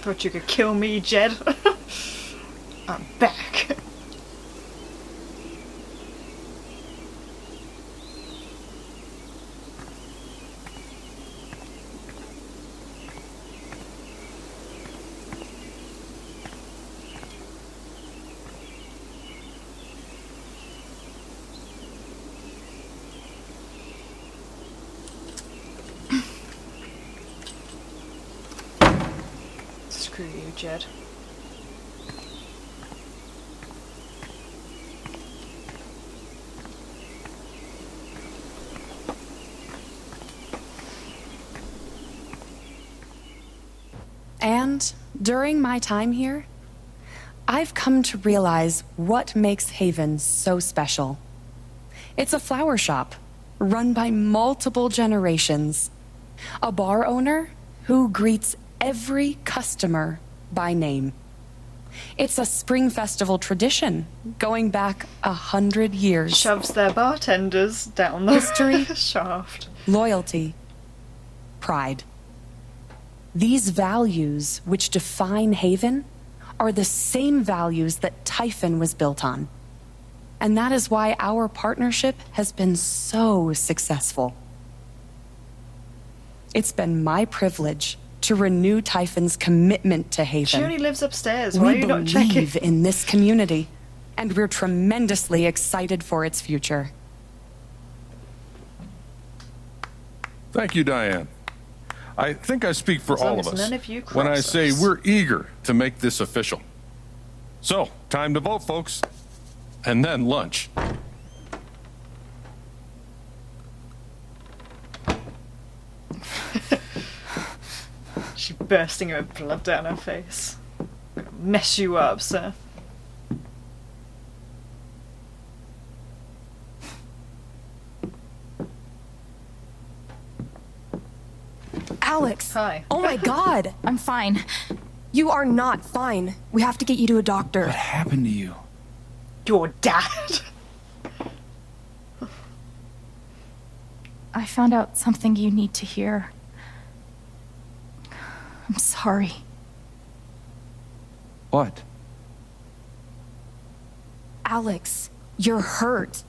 Thought you could kill me, Jed. I'm back. Screw you, Jed. And during my time here, I've come to realize what makes Haven so special. It's a flower shop run by multiple generations. A bar owner who greets every customer by name. It's a spring festival tradition going back 100 years. Shoves their bartenders down the History, shaft. loyalty, pride. These values which define Haven are the same values that Typhon was built on. And that is why our partnership has been so successful. It's been my privilege to renew Typhon's commitment to Haven. She only lives upstairs. Why are you not checking? We believe in this community, and we're tremendously excited for its future. Thank you, Diane. I think I speak for all of us none of you when I cross say us. we're eager to make this official. So, time to vote, folks. And then lunch. She's bursting her blood down her face. I'm gonna mess you up, sir. Alex! Hi. Oh my god! I'm fine. You are not fine. We have to get you to a doctor. What happened to you? Your dad. I found out something you need to hear. I'm sorry. What? Alex, you're hurt.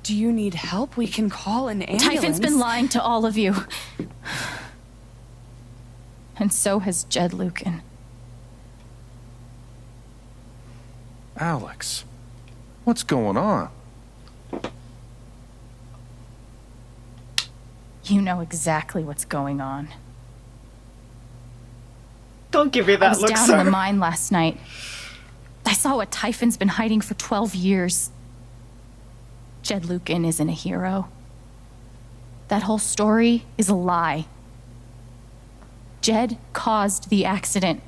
Do you need help? We can call an ambulance. Typhon's been lying to all of you. And so has Jed Lucan. Alex, what's going on? You know exactly what's going on. Don't give me I that was look, down sir. in the mine last night. I saw what Typhon's been hiding for 12 years. Jed Lucan isn't a hero. That whole story is a lie. Jed caused the accident.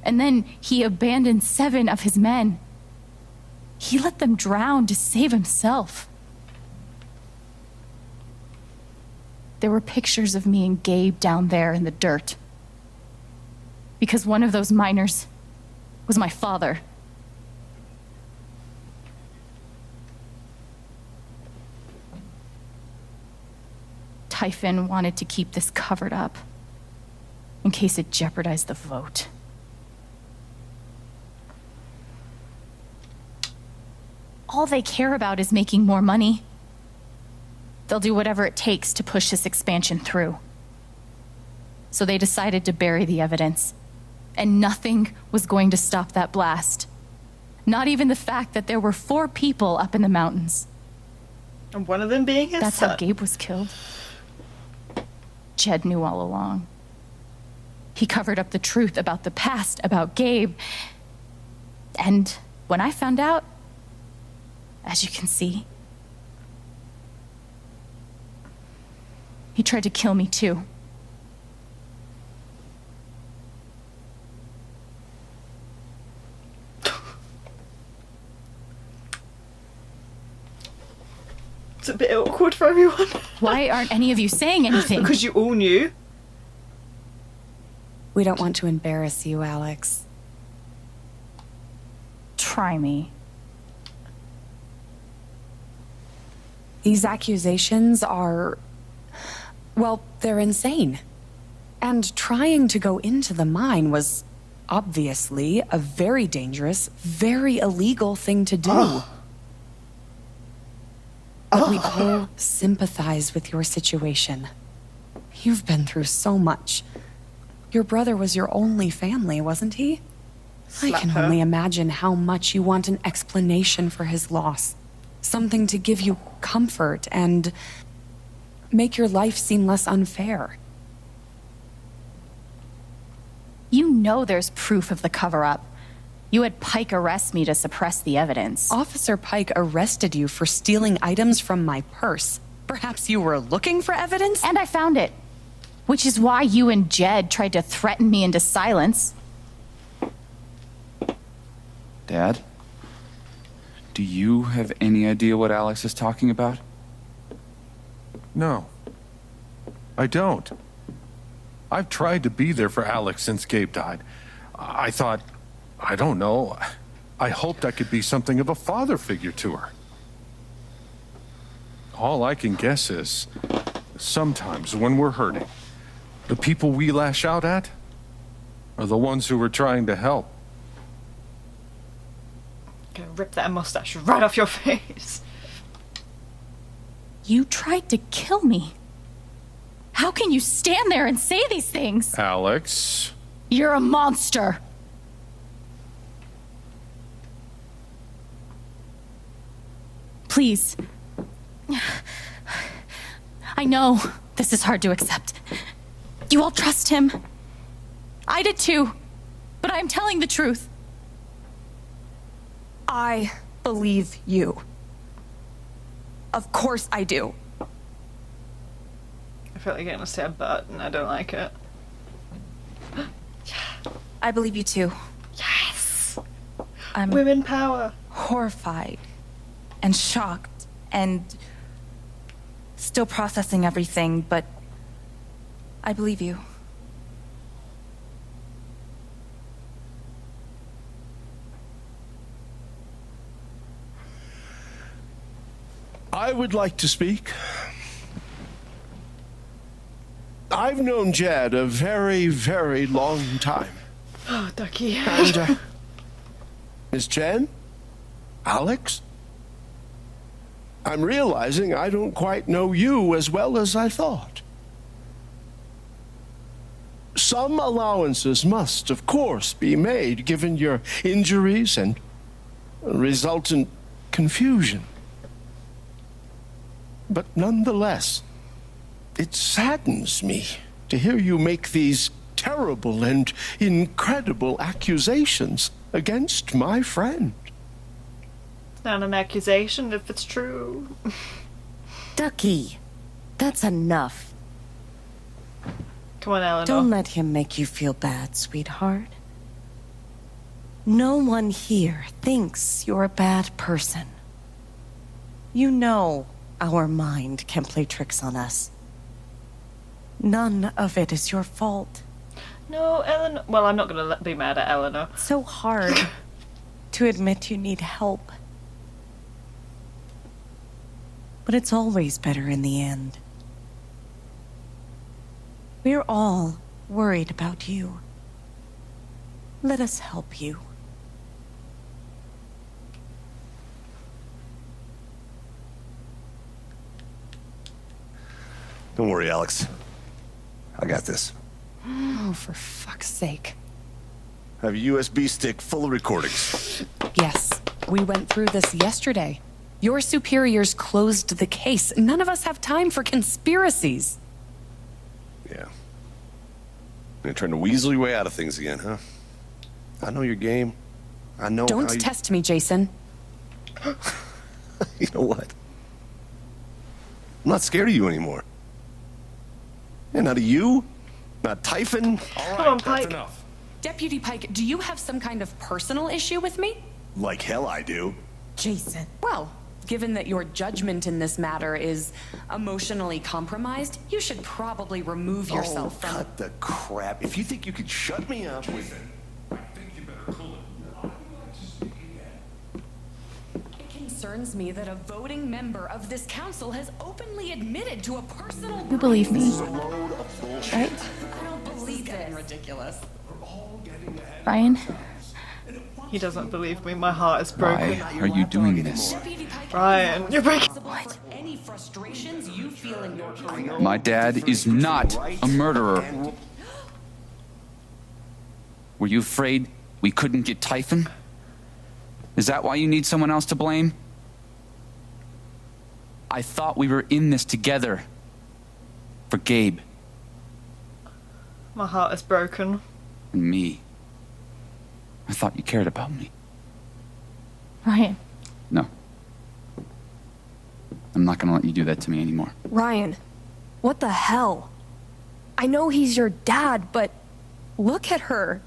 And then he abandoned 7 of his men. He let them drown to save himself. There were pictures of me and Gabe down there in the dirt. Because one of those miners was my father. Typhon wanted to keep this covered up in case it jeopardized the vote. All they care about is making more money. They'll do whatever it takes to push this expansion through. So they decided to bury the evidence. And nothing was going to stop that blast. Not even the fact that there were 4 people up in the mountains. And one of them being his That's son. how Gabe was killed. Jed knew all along. He covered up the truth about the past, about Gabe. And when I found out, as you can see, he tried to kill me too. It's a bit awkward for everyone. Why aren't any of you saying anything? Because you all knew. We don't want to embarrass you, Alex. Try me. These accusations are well, they're insane. And trying to go into the mine was obviously a very dangerous, very illegal thing to do. But we all sympathize with your situation. You've been through so much. Your brother was your only family, wasn't he? I Slap can her. only imagine how much you want an explanation for his loss. Something to give you comfort and make your life seem less unfair. You know there's proof of the cover-up. You had Pike arrest me to suppress the evidence. Officer Pike arrested you for stealing items from my purse. Perhaps you were looking for evidence? And I found it. Which is why you and Jed tried to threaten me into silence. Dad? Do you have any idea what Alex is talking about? No, I don't. I've tried to be there for Alex since Gabe died. I thought, I don't know, I hoped I could be something of a father figure to her. All I can guess is, sometimes when we're hurting, the people we lash out at are the ones who we're trying to help. Gonna rip that mustache right off your face. You tried to kill me. How can you stand there and say these things? Alex, You're a monster. Please. I know this is hard to accept. You all trust him. I did too. But I'm telling the truth. I believe you. Of course I do. I feel like you're gonna say a but, and I don't like it. I believe you too. Yes! I'm Women power! horrified and shocked and still processing everything, but I believe you. I would like to speak. I've known Jed a very, very long time. Oh, Ducky. And, Miss Chen? Alex? I'm realizing I don't quite know you as well as I thought. Some allowances must, of course, be made given your injuries and resultant confusion. But nonetheless, it saddens me to hear you make these terrible and incredible accusations against my friend. It's not an accusation if it's true. Ducky, that's enough. Come on, Eleanor. Don't let him make you feel bad, sweetheart. No one here thinks you're a bad person. You know our mind can play tricks on us. None of it is your fault. No, Eleanor. Well, I'm not gonna be mad at Eleanor. It's so hard to admit you need help. But it's always better in the end. We're all worried about you. Let us help you. Don't worry, Alex. I got this. Oh, for fuck's sake. I have a USB stick full of recordings. Yes, we went through this yesterday. Your superiors closed the case. None of us have time for conspiracies. Yeah. You're trying to weasel your way out of things again, huh? I know your game. I know Don't how you... test me, Jason. You know what? I'm not scared of you anymore. Yeah, not of you. Not Typhon. all Come on, right, Pike. that's enough. Deputy Pike, do you have some kind of personal issue with me? Like hell I do. Jason. Well, given that your judgment in this matter is emotionally compromised, you should probably remove yourself oh, from... cut the crap. If you think you could shut me up with it... I think you better cool it. It can concerns me that a voting member of this council has openly admitted to a personal... You believe me, right? I don't believe it. Ridiculous. Ryan? He doesn't believe me. My heart is broken. Why are you doing this? Ryan, you're breaking. What? Any frustrations you feel in your career? My dad is not a murderer. Were you afraid we couldn't get Typhon? Is that why you need someone else to blame? I thought we were in this together. For Gabe. My heart is broken. And me. I thought you cared about me. Ryan. No. I'm not gonna let you do that to me anymore. Ryan, what the hell? I know he's your dad, but look at her.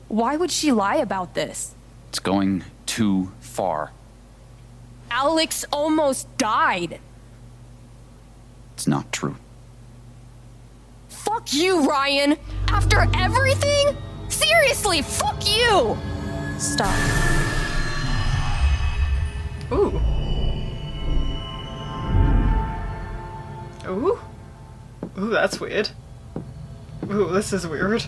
Why would she lie about this? It's going too far. Alex almost died. It's not true. Fuck you, Ryan! After everything? Seriously, fuck you! Stop. Ooh. Ooh. Ooh, that's weird. Ooh, this is weird.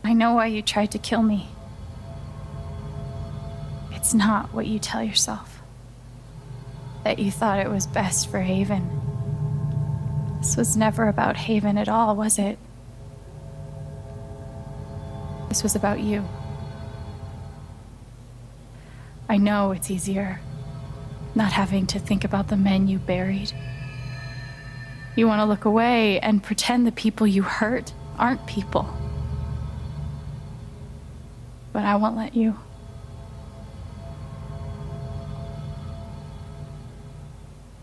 I know why you tried to kill me. It's not what you tell yourself. That you thought it was best for Haven. This was never about Haven at all, was it? This was about you. I know it's easier not having to think about the men you buried. You want to look away and pretend the people you hurt aren't people. But I won't let you.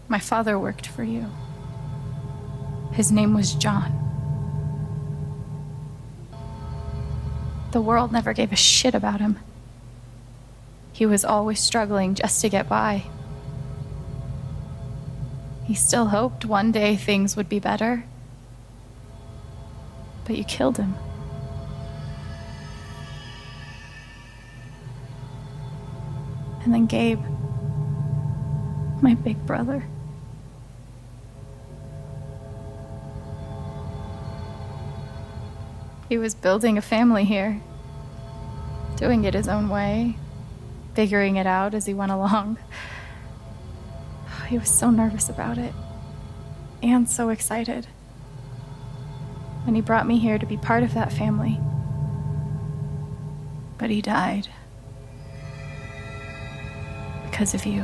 My father worked for you. His name was John. The world never gave a shit about him. He was always struggling just to get by. He still hoped one day things would be better. But you killed him. And then Gabe, my big brother. He was building a family here, doing it his own way, figuring it out as he went along. He was so nervous about it, and so excited. And he brought me here to be part of that family. But he died. Because of you.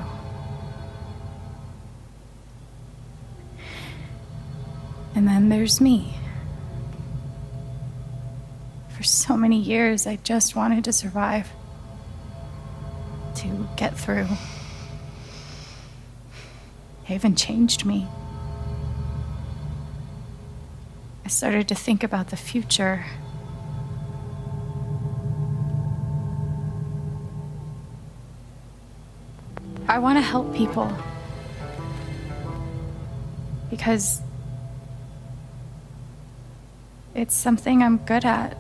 And then there's me. For so many years, I just wanted to survive. To get through. Haven changed me. I started to think about the future. I want to help people. Because it's something I'm good at.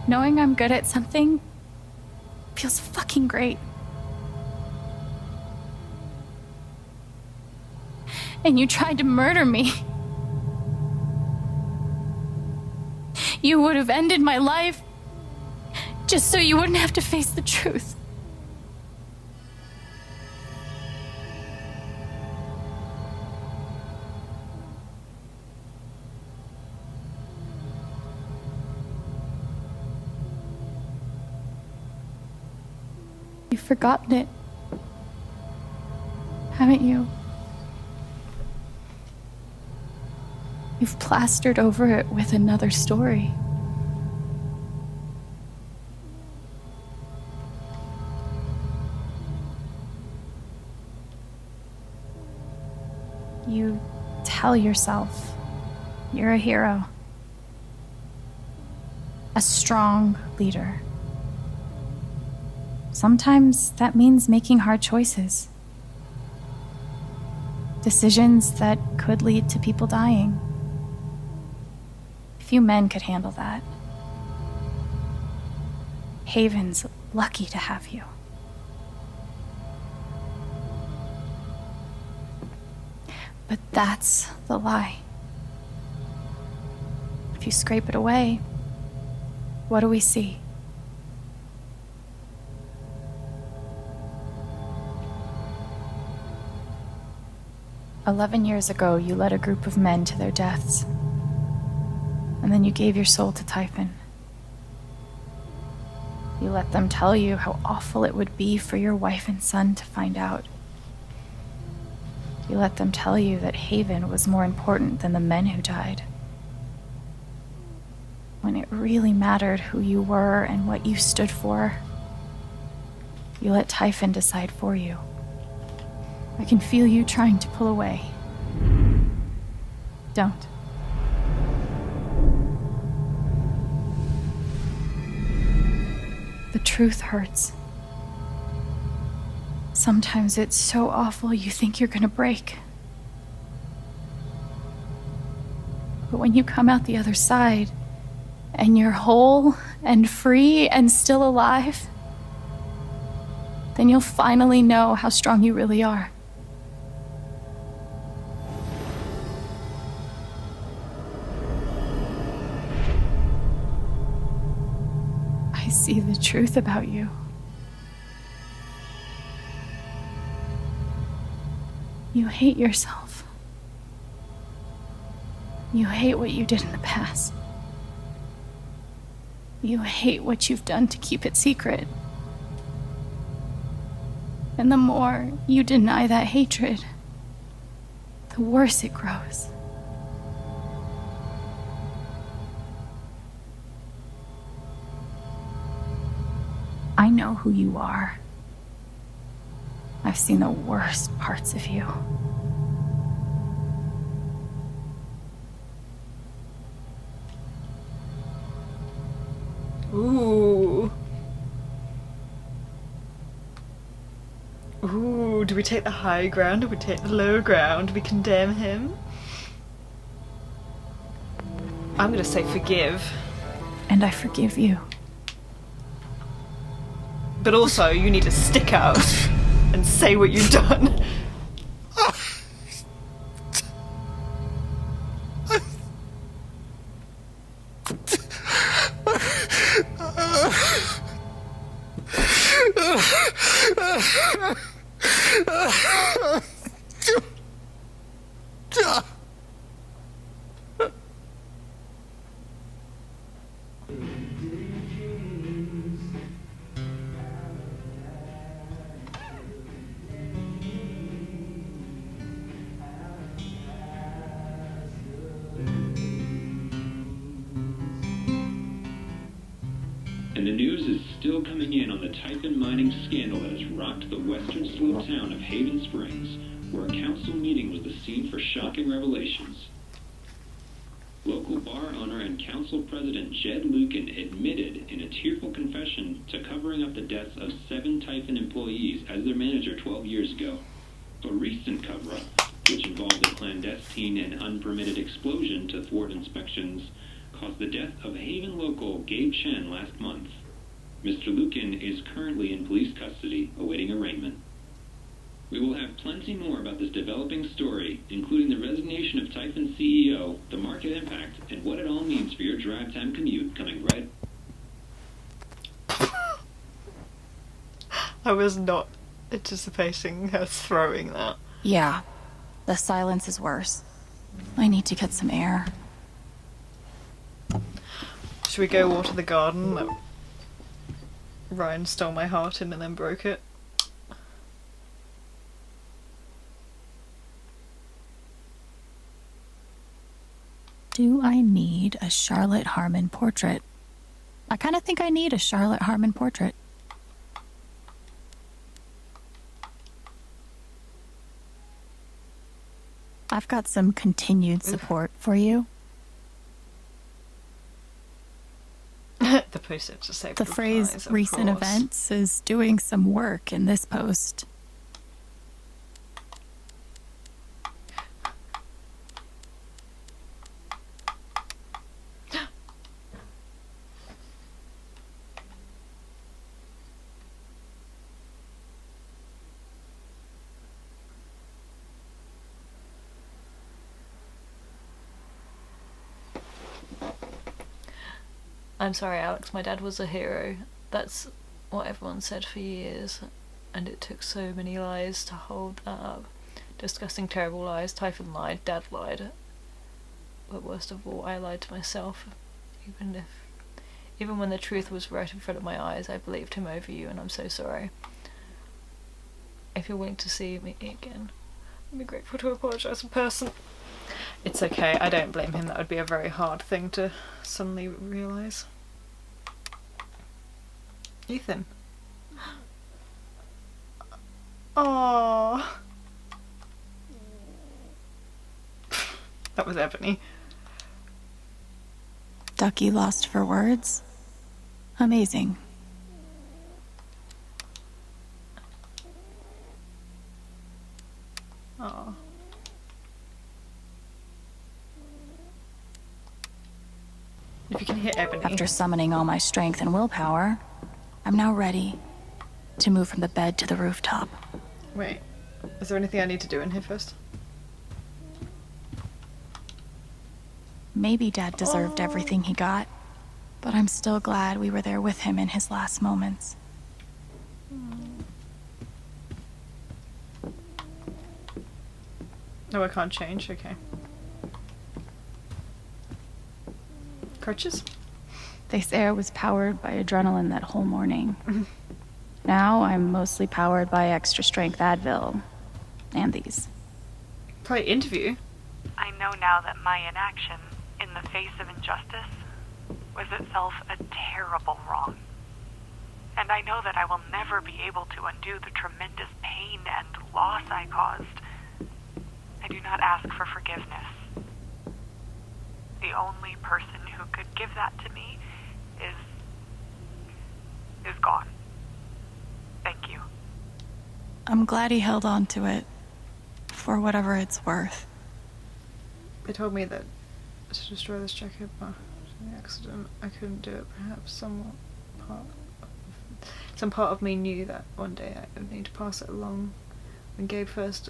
Knowing I'm good at something feels fucking great. And you tried to murder me. You would have ended my life just so you wouldn't have to face the truth. You've forgotten it, haven't you? You've plastered over it with another story. You tell yourself you're a hero, a strong leader. Sometimes that means making hard choices. Decisions that could lead to people dying. Few men could handle that. Haven's lucky to have you. But that's the lie. If you scrape it away, what do we see? "11 years ago, you led a group of men to their deaths. And then you gave your soul to Typhon. You let them tell you how awful it would be for your wife and son to find out. You let them tell you that Haven was more important than the men who died. When it really mattered who you were and what you stood for, you let Typhon decide for you. I can feel you trying to pull away. Don't. The truth hurts. Sometimes it's so awful you think you're gonna break. But when you come out the other side, and you're whole and free and still alive, then you'll finally know how strong you really are. I see the truth about you. You hate yourself. You hate what you did in the past. You hate what you've done to keep it secret. And the more you deny that hatred, the worse it grows. I know who you are. I've seen the worst parts of you. Ooh. Ooh, do we take the high ground? Do we take the low ground? Do we condemn him? I'm gonna say forgive. And I forgive you. But also, you need to stick out and say what you've done. And the news is still coming in on the Typhon mining scandal that has rocked the western slope town of Haven Springs, where a council meeting was the scene for shocking revelations. Local bar owner and council president Jed Lucan admitted in a tearful confession to covering up the deaths of 7 Typhon employees as their manager 12 years ago. A recent cover-up, which involved a clandestine and unpermitted explosion to thwart inspections, caused the death of Haven local Gabe Chen last month. Mr. Lucan is currently in police custody, awaiting arraignment. We will have plenty more about this developing story, including the resignation of Typhon CEO, the market impact, and what it all means for your drive time commute, coming right... I was not anticipating her throwing that. Yeah, the silence is worse. I need to get some air. Should we go water the garden that Ryan stole my heart in and then broke it? Do I need a Charlotte Harmon portrait? I kind of think I need a Charlotte Harmon portrait. I've got some continued support for you. The post-it to save The phrase replies, of recent course. events is doing some work in this post. I'm sorry, Alex. My dad was a hero. That's what everyone said for years. And it took so many lies to hold that up. Disgusting, terrible lies. Typhon lied. Dad lied. But worst of all, I lied to myself. Even when the truth was right in front of my eyes, I believed him over you, and I'm so sorry. If you're willing to see me again, I'd be grateful to apologise in person. It's okay, I don't blame him. That would be a very hard thing to suddenly realise. Ethan. Aww. That was Ebony. Ducky lost for words? Amazing. Aww. If you can hear Ebony. After summoning all my strength and willpower, I'm now ready to move from the bed to the rooftop. Wait, is there anything I need to do in here first? Maybe Dad deserved everything he got, but I'm still glad we were there with him in his last moments. No, I can't change, okay. Crutches? They say I was powered by adrenaline that whole morning. Now I'm mostly powered by extra strength Advil. And these. Probably interview. I know now that my inaction in the face of injustice was itself a terrible wrong. And I know that I will never be able to undo the tremendous pain and loss I caused. I do not ask for forgiveness. The only person who could give that to me is gone. Thank you. I'm glad he held on to it, for whatever it's worth. They told me that to destroy this jacket, but in the accident I couldn't do it. Perhaps some part of me knew that one day I would need to pass it along. When Gabe first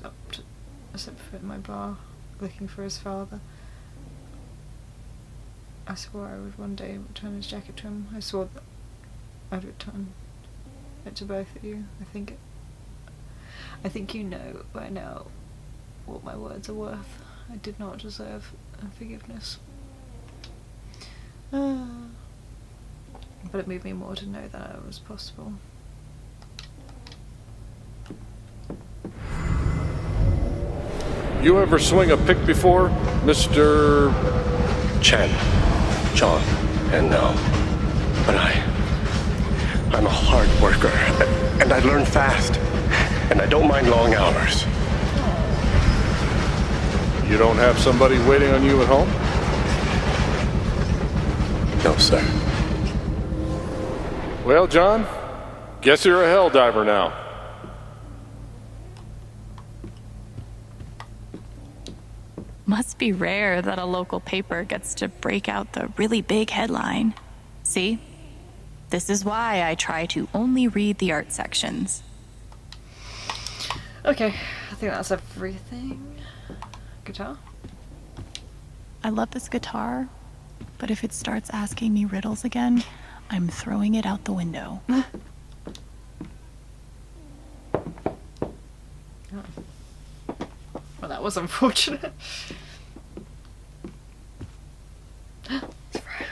set foot in my bar, looking for his father, I swore I would one day return his jacket to him. I swore that I'd return it to both of you. I think you know by now what my words are worth. I did not deserve forgiveness. But it moved me more to know that it was possible. You ever swing a pick before, Mr. Chen, John, and no. But I'm a hard worker, and I learn fast, and I don't mind long hours. You don't have somebody waiting on you at home? No, sir. Well, John, guess you're a hell diver now. Must be rare that a local paper gets to break out the really big headline. See? This is why I try to only read the art sections. Okay, I think that's everything. Guitar? I love this guitar, but if it starts asking me riddles again, I'm throwing it out the window. Oh. Well, that was unfortunate. It's Ryan.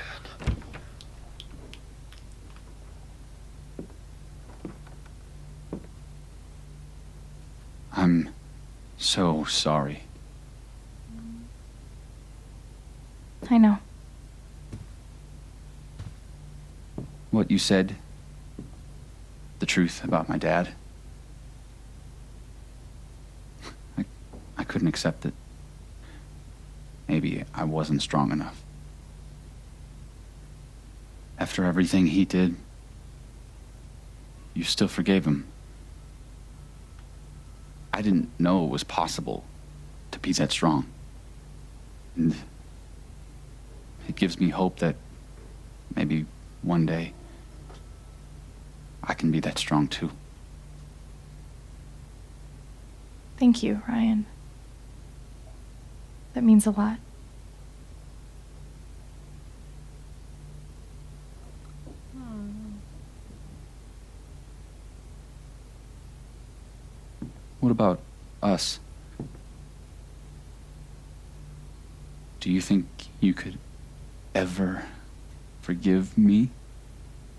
I'm so sorry. I know. What you said, the truth about my dad, I couldn't accept it. Maybe I wasn't strong enough. After everything he did, you still forgave him. I didn't know it was possible to be that strong. And it gives me hope that maybe one day I can be that strong too. Thank you, Ryan. That means a lot. What about us? Do you think you could ever forgive me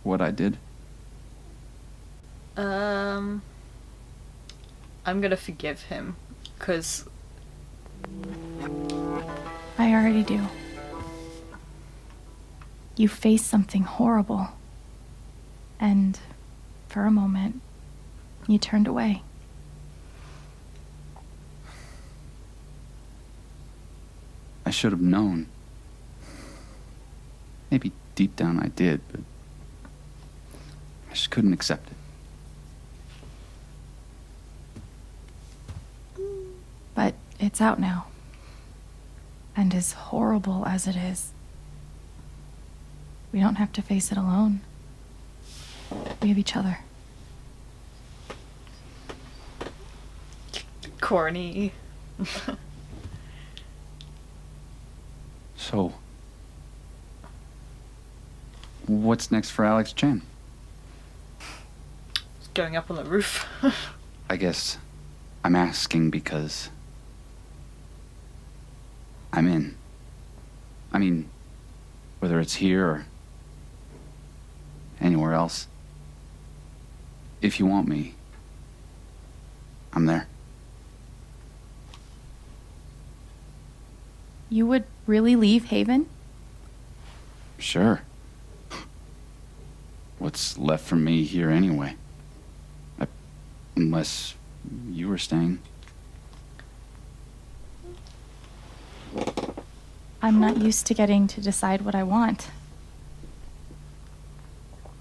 what I did? I'm gonna forgive him, because I already do. You faced something horrible. And for a moment, you turned away. I should have known. Maybe deep down I did, but I just couldn't accept it. But it's out now. And as horrible as it is, we don't have to face it alone. We have each other. corny. So, what's next for Alex Chen? Going up on the roof. I guess I'm asking because I'm in. I mean, whether it's here or anywhere else, if you want me, I'm there. You would really leave Haven? Sure. What's left for me here anyway? Unless you were staying. I'm not used to getting to decide what I want.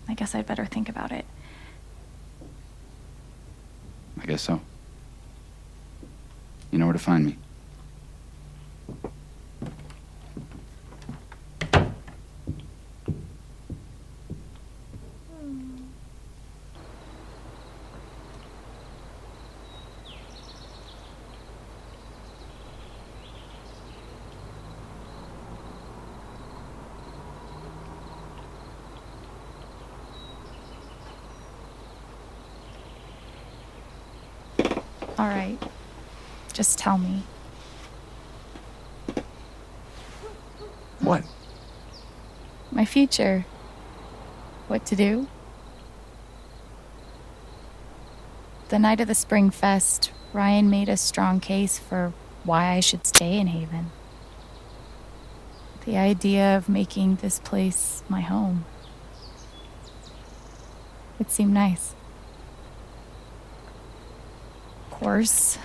I guess I'd better think about it. I guess so. You know where to find me. All right. Just tell me. What? My future. What to do? The night of the Spring Fest, Ryan made a strong case for why I should stay in Haven. The idea of making this place my home. It seemed nice. Of course,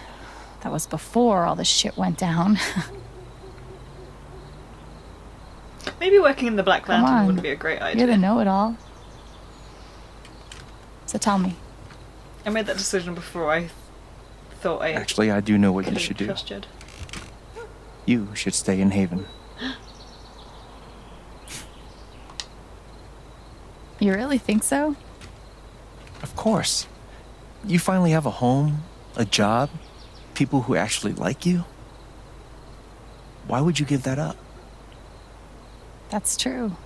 that was before all the shit went down. Maybe working in the Black Come Lantern on. wouldn't be a great idea. You're the know-it-all. So tell me. I made that decision before I thought I Actually, I do know what you could've should do. trusted. You should stay in Haven. You really think so? Of course. You finally have a home, a job, people who actually like you. Why would you give that up? That's true.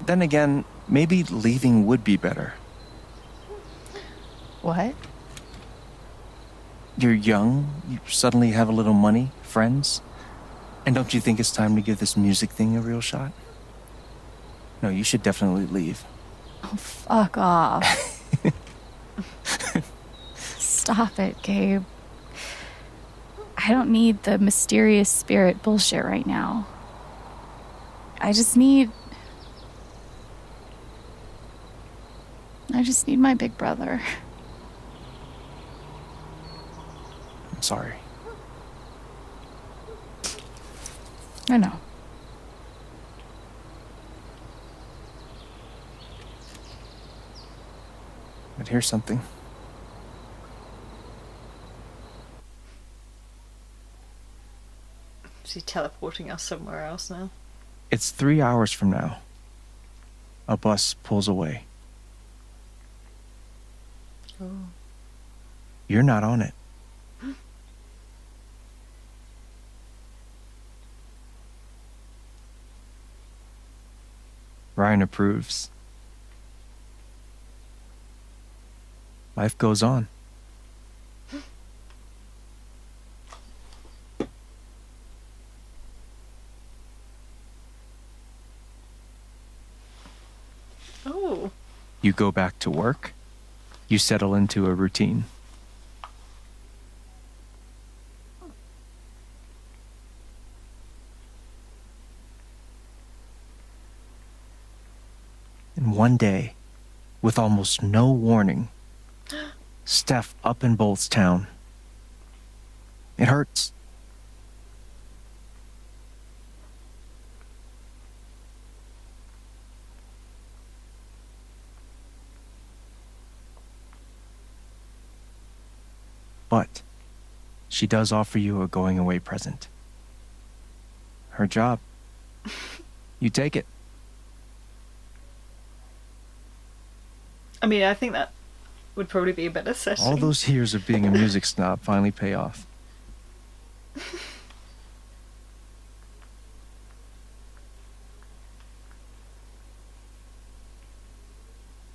Then again, maybe leaving would be better. What? You're young, you suddenly have a little money, friends. And don't you think it's time to give this music thing a real shot? No, you should definitely leave. Oh, fuck off. Stop it, Gabe. I don't need the mysterious spirit bullshit right now. I just need my big brother. I'm sorry. I know. But here's something. Is he teleporting us somewhere else now? It's 3 hours from now. A bus pulls away. Oh. You're not on it. Ryan approves. Life goes on. Oh. You go back to work. You settle into a routine. And one day, with almost no warning, Steph up and bolts town. It hurts. But she does offer you a going away present. Her job. You take it. I mean, I think that would probably be a better setting. All those years of being a music snob finally pay off.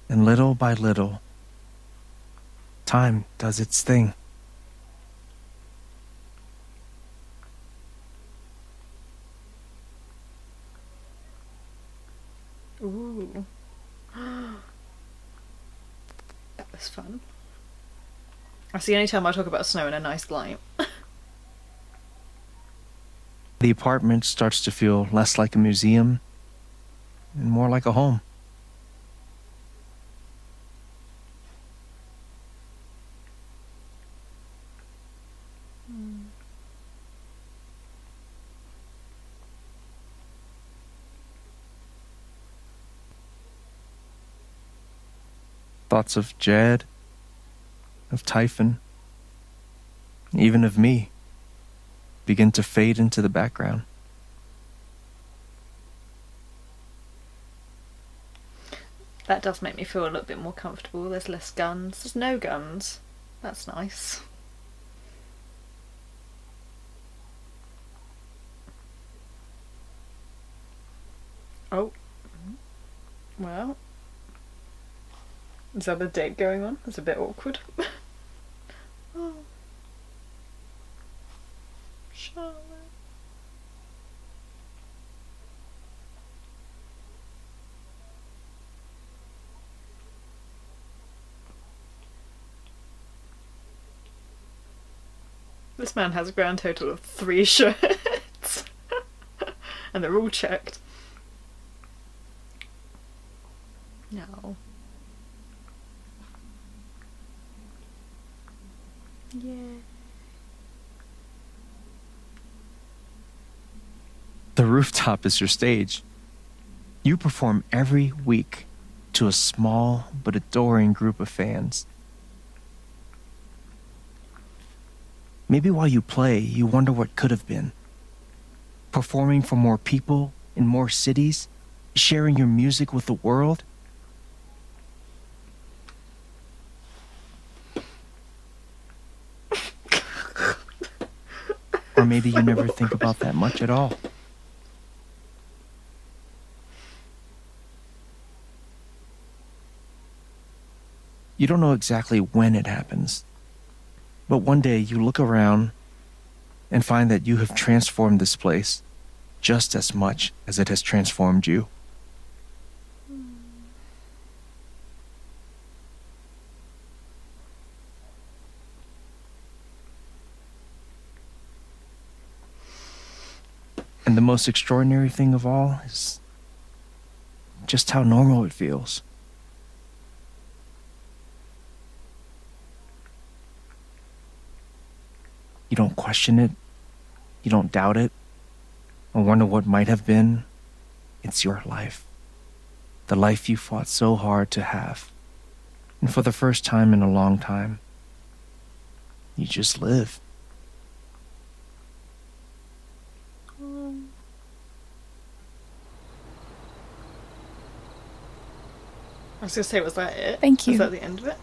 And little by little, time does its thing. Ooh. That was fun. That's the only time I talk about snow in a nice light. The apartment starts to feel less like a museum and more like a home. Thoughts of Jed, of Typhon, even of me, begin to fade into the background. That does make me feel a little bit more comfortable. There's less guns. There's no guns. That's nice. Oh. Well. Is that a date going on? That's a bit awkward. Oh. Charlotte. This man has a grand total of 3 shirts. And they're all checked. No. Yeah. The rooftop is your stage. You perform every week to a small but adoring group of fans. Maybe while you play, you wonder what could have been. Performing for more people in more cities, sharing your music with the world. Or maybe you never think about that much at all. You don't know exactly when it happens, but one day you look around and find that you have transformed this place just as much as it has transformed you. And the most extraordinary thing of all is just how normal it feels. You don't question it. You don't doubt it. Or wonder what might have been. It's your life. The life you fought so hard to have. And for the first time in a long time, you just live. I was going to say, was that it? Thank you. Was that the end of it?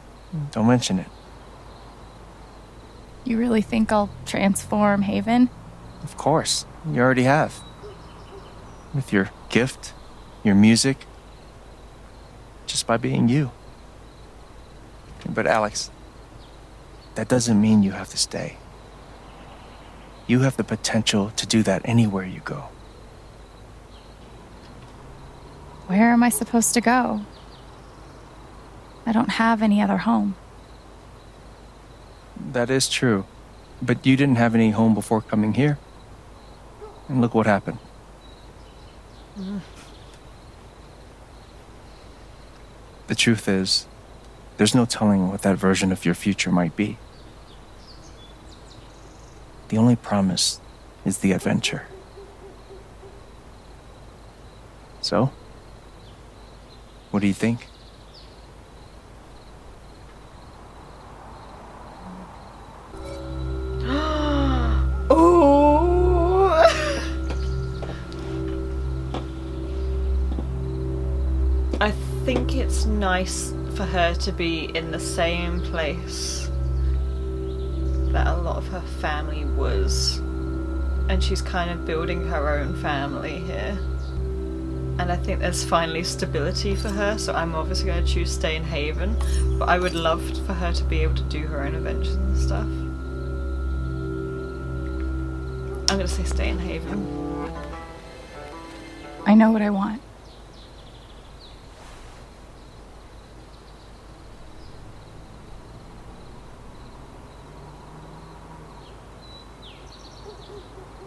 Don't mention it. You really think I'll transform Haven? Of course. You already have. With your gift, your music, just by being you. But Alex, that doesn't mean you have to stay. You have the potential to do that anywhere you go. Where am I supposed to go? I don't have any other home. That is true. But you didn't have any home before coming here. And look what happened. The truth is, there's no telling what that version of your future might be. The only promise is the adventure. So, what do you think? I think it's nice for her to be in the same place that a lot of her family was, and she's kind of building her own family here, and I think there's finally stability for her, so I'm obviously going to choose stay in Haven, but I would love for her to be able to do her own adventures and stuff. I'm going to say stay in Haven. I know what I want.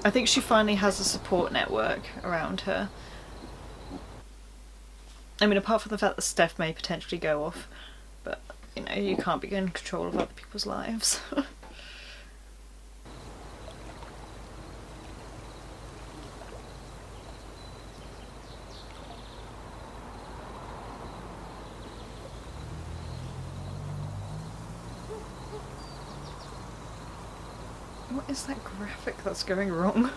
I think she finally has a support network around her. I mean, apart from the fact that Steph may potentially go off, but, you know, you can't be in control of other people's lives. What is that graphic that's going wrong?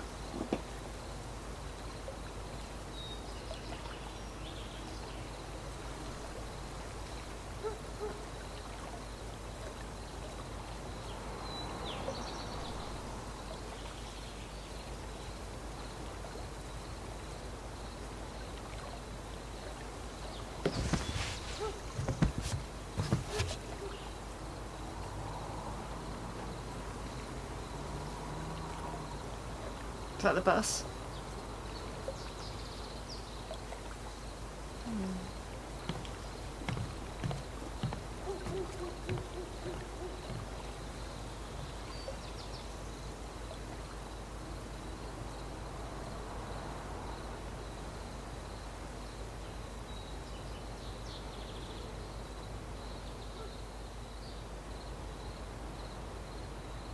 Is that the bus?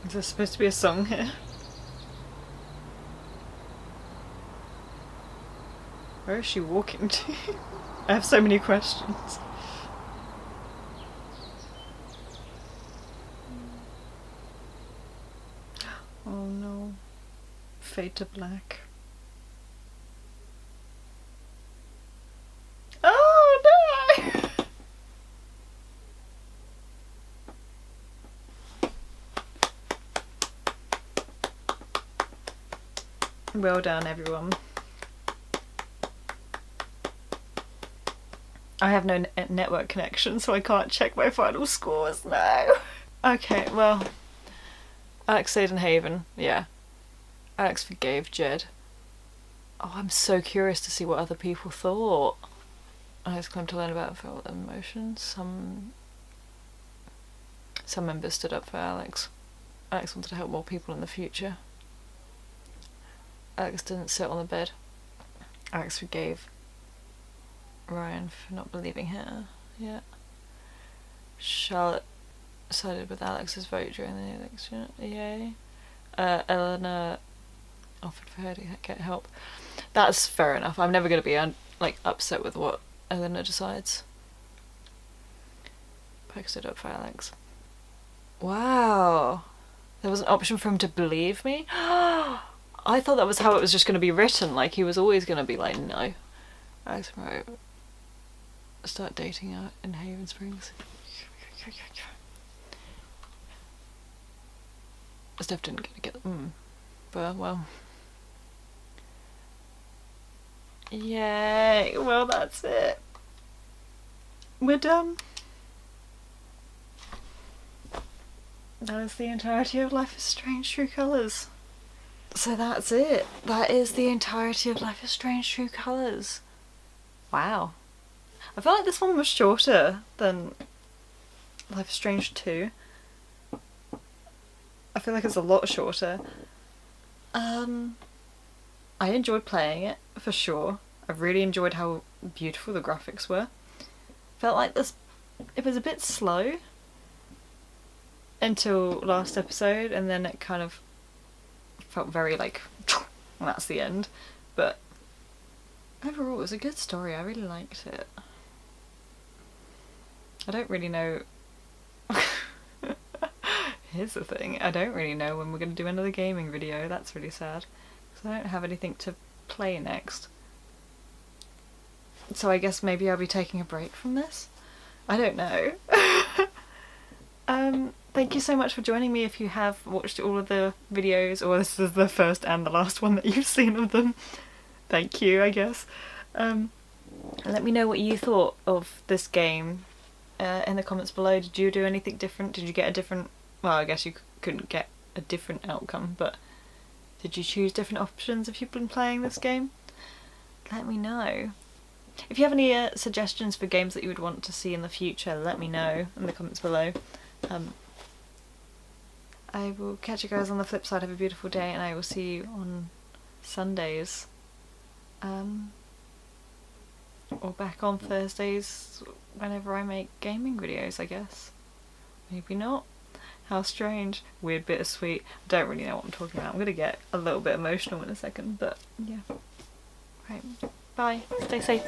Is there supposed to be a song here? Where is she walking to? I have so many questions. Oh no. Fade to black. Oh no! Well done, everyone. I have no network connection, so I can't check my final scores now. Okay, well, Alex stayed in Haven, yeah. Alex forgave Jed. Oh, I'm so curious to see what other people thought. Alex claimed to learn about felt emotions. Some members stood up for Alex. Alex wanted to help more people in the future. Alex didn't sit on the bed. Alex forgave Ryan for not believing her. Yeah. Charlotte sided with Alex's vote during the election. Yay. Eleanor offered for her to get help. That's fair enough. I'm never going to be like upset with what Eleanor decides. Pike stood up for Alex. Wow. There was an option for him to believe me? I thought that was how it was just going to be written. Like, he was always going to be like, no. Alex wrote, start dating her in Haven Springs. Steph didn't get but well. Yay! Well, that's it. we're done. That is the entirety of Life is Strange True Colours. So that's it. That is the entirety of Life is Strange True Colours. Wow. I felt like this one was shorter than Life is Strange 2. I feel like it's a lot shorter. I enjoyed playing it, for sure. I really enjoyed how beautiful the graphics were. Felt like it was a bit slow until last episode, and then it kind of felt very like, and that's the end. But overall, it was a good story. I really liked it. I don't really know. Here's the thing, I don't really know when we're going to do another gaming video. That's really sad, because I don't have anything to play next. So I guess maybe I'll be taking a break from this? I don't know. Thank you so much for joining me if you have watched all of the videos, or this is the first and the last one that you've seen of them. Thank you, I guess. Let me know what you thought of this game in the comments below. Did you do anything different? Did you get a different... Well, I guess you couldn't get a different outcome, but did you choose different options if you've been playing this game? Let me know. If you have any suggestions for games that you would want to see in the future, let me know in the comments below. I will catch you guys on the flip side. Have a beautiful day, and I will see you on Sundays. Or back on Thursdays whenever I make gaming videos, I guess. Maybe not. How strange. Weird, bittersweet. I don't really know what I'm talking about. I'm going to get a little bit emotional in a second, but yeah. Right. Bye. Stay safe.